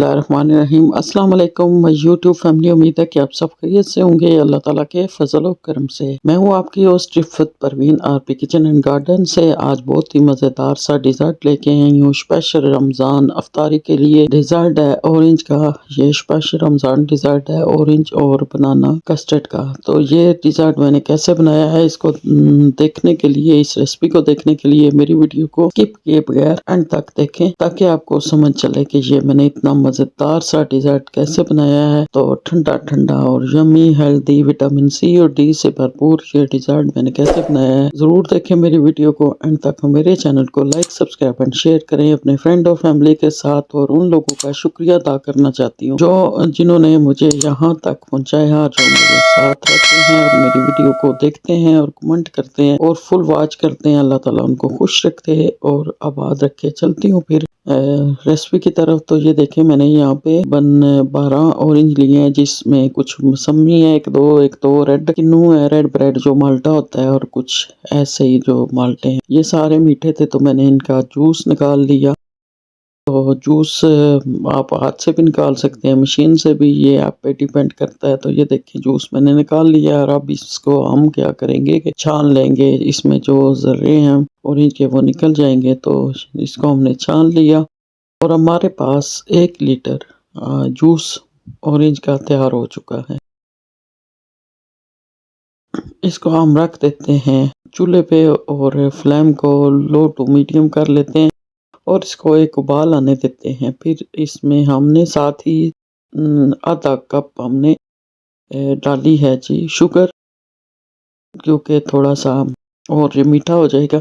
बिस्मिल्लाहिर्रहमानिर्रहीम। अस्सलाम वालेकुम माय यूट्यूब फैमिली। उम्मीद है कि आप सब खैरियत से होंगे अल्लाह ताला के फजल और करम से। मैं हूँ आपकी host Rifat Parveen RP kitchen and garden से। आज बहुत ही मज़ेदार सा डिज़र्ट लेके आई हूँ स्पेशल रमज़ान अफ्तारी के लिए। डिज़र्ट है ऑरेंज का, ये स्पेशल रमज़ान डिज़र्ट है ऑरेंज और बनाना कस्टर्ड का। तो ये डिज़र्ट मैंने कैसे बनाया है इसको देखने के लिए, इस रेसिपी को देखने के लिए मेरी वीडियो को स्किप किए बगैर एंड तक देखें ताकि आपको समझ चले कि ये मैंने इतना मजेदार सा डिज़र्ट कैसे बनाया है। तो ठंडा ठंडा और यम्मी हेल्दी विटामिन सी और डी से भरपूर ये डिज़र्ट मैंने कैसे बनाया है, जरूर देखें मेरी वीडियो को एंड तक। मेरे चैनल को लाइक सब्सक्राइब एंड शेयर करें अपने फ्रेंड और फैमिली के साथ। और उन लोगों का शुक्रिया अदा करना चाहती हूँ जो जिन्होंने मुझे यहाँ तक पहुँचाया, जो मेरे साथ रहते हैं और मेरी वीडियो को देखते हैं और कमेंट करते हैं और फुल वॉच करते हैं। अल्लाह ताला उनको खुश रखे और आबाद रखे। चलती हूँ फिर रेसिपी की तरफ। तो ये देखें मैंने यहाँ पे 12 ऑरेंज लिए हैं, जिसमें कुछ मौसमी है, एक दो रेड किन्नू है, रेड ब्रेड जो माल्टा होता है, और कुछ ऐसे ही जो माल्टे हैं। ये सारे मीठे थे तो मैंने इनका जूस निकाल लिया। तो जूस आप हाथ से भी निकाल सकते हैं, मशीन से भी, ये आप पे डिपेंड करता है। तो ये देखिए जूस मैंने निकाल लिया। और अब इसको हम क्या करेंगे कि छान लेंगे, इसमें जो जर्रे हैं ऑरेंज के वो निकल जाएंगे। तो इसको हमने छान लिया और हमारे पास 1 लीटर जूस ऑरेंज का तैयार हो चुका है। इसको हम रख देते हैं चूल्हे पे और फ्लेम को लो टू मीडियम कर लेते हैं और इसको एक उबाल आने देते हैं। फिर इसमें हमने साथ ही आधा कप हमने डाली है जी शुगर, क्योंकि थोड़ा सा और ये मीठा हो जाएगा।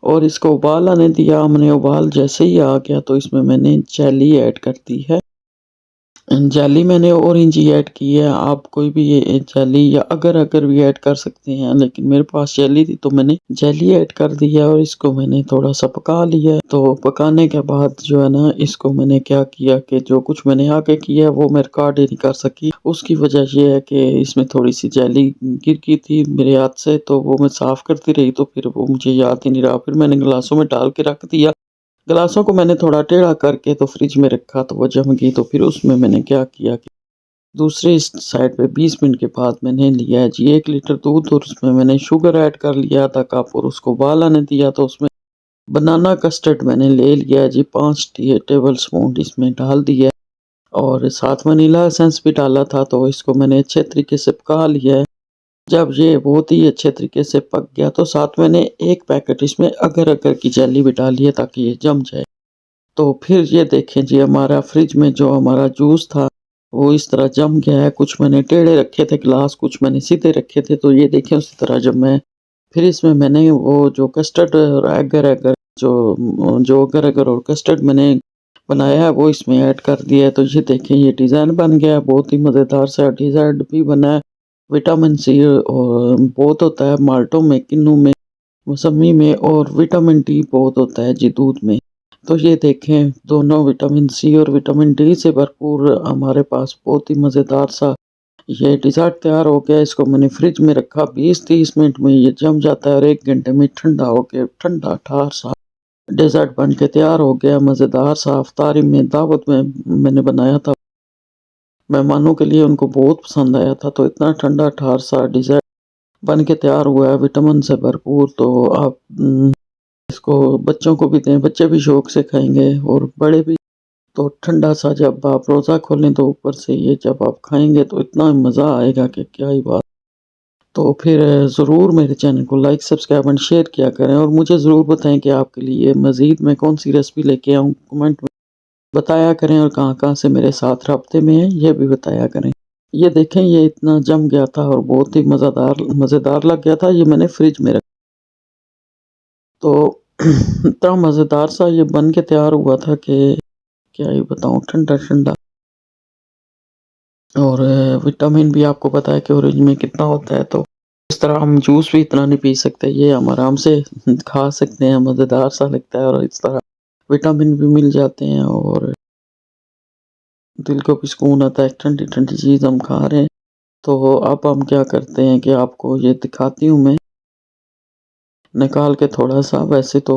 और इसको उबाल आने दिया हमने। उबाल जैसे ही आ गया तो इसमें मैंने जेली ऐड कर दी है। जेली मैंने ऑरेंज ही ऐड की है, आप कोई भी ये जेली या अगर भी ऐड कर सकते हैं, लेकिन मेरे पास जेली थी तो मैंने जेली ऐड कर दी है। और इसको मैंने थोड़ा सा पका लिया है। तो पकाने के बाद जो है ना, इसको मैंने क्या किया कि जो कुछ मैंने आगे किया है वो मैं रिकॉर्ड ही नहीं कर सकी। उसकी वजह ये है कि इसमें थोड़ी सी जेली गिर गई थी मेरे हाथ से, तो वो मैं साफ करती रही तो फिर वो मुझे याद ही नहीं रहा। फिर मैंने गिलासों में डाल के रख दिया। गिलासों को मैंने थोड़ा टेढ़ा करके तो फ्रिज में रखा, तो वो जम गई। तो फिर उसमें मैंने क्या किया कि दूसरी साइड पे 20 मिनट के बाद मैंने लिया है जी 1 लीटर दूध, और उसमें मैंने शुगर ऐड कर लिया था कप, और उसको उबाल आने दिया। तो उसमें बनाना कस्टर्ड मैंने ले लिया है जी 5 टेबल स्पून इसमें डाल दिया, और साथ वनीला एसेंस भी डाला था। तो इसको मैंने अच्छे तरीके से पका लिया है। जब ये बहुत ही अच्छे तरीके से पक गया तो साथ मैंने 1 पैकेट इसमें अगर की जेली भी डाली है ताकि ये जम जाए। तो फिर ये देखें जी हमारा फ्रिज में जो हमारा जूस था वो इस तरह जम गया है। कुछ मैंने टेढ़े रखे थे गिलास, कुछ मैंने सीधे रखे थे। तो ये देखें उसी तरह जब मैं फिर इसमें मैंने वो जो कस्टर्ड और अगर जो अगर और कस्टर्ड मैंने बनाया है वो इसमें ऐड कर दिया है। तो ये देखें ये डिज़ाइन बन गया है, बहुत ही मज़ेदार सा डिज़र्ट भी बना है। विटामिन सी और बहुत होता है माल्टों में, किन्नू में, मौसमी में, और विटामिन डी बहुत होता है जी दूध में। तो ये देखें दोनों विटामिन सी और विटामिन डी से भरपूर हमारे पास बहुत ही मज़ेदार सा ये डिज़र्ट तैयार हो गया। इसको मैंने फ्रिज में रखा, 20-30 मिनट में ये जम जाता है और 1 घंटे में ठंडा हो गया। ठंडा ठार सा डेजर्ट बन के तैयार हो गया, मज़ेदार सा। अफ्तारी में दावत में मैंने बनाया था मेहमानों के लिए, उनको बहुत पसंद आया था। तो इतना ठंडा ठार सा डिज़र्ट बन के तैयार हुआ है, विटामिन से भरपूर। तो आप इसको बच्चों को भी दें, बच्चे भी शौक से खाएंगे और बड़े भी। तो ठंडा सा जब आप रोज़ा खोलें तो ऊपर से ये जब आप खाएंगे तो इतना मज़ा आएगा कि क्या ही बात। तो फिर ज़रूर मेरे चैनल को लाइक सब्सक्राइब एंड शेयर किया करें, और मुझे ज़रूर बताएं कि आपके लिए मज़ीद मैं कौन सी रेसिपी लेके आऊँ। कमेंट में बताया करें, और कहाँ कहाँ से मेरे साथ राब्ते में हैं ये भी बताया करें। ये देखें ये इतना जम गया था और बहुत ही मज़ेदार लग गया था। ये मैंने फ्रिज में रखा तो इतना मज़ेदार सा ये बन के तैयार हुआ था कि क्या ही बताऊँ, ठंडा ठंडा। और विटामिन भी आपको पता है कि ऑरेंज में कितना होता है। तो इस तरह हम जूस भी इतना नहीं पी सकते, ये हम आराम से खा सकते हैं, मज़ेदार सा लगता है। और इस तरह विटामिन भी मिल जाते हैं और दिल को भी सुकून आता है, ठंडी ठंडी चीज़ हम खा रहे हैं। तो अब हम क्या करते हैं कि आपको ये दिखाती हूँ मैं निकाल के थोड़ा सा। वैसे तो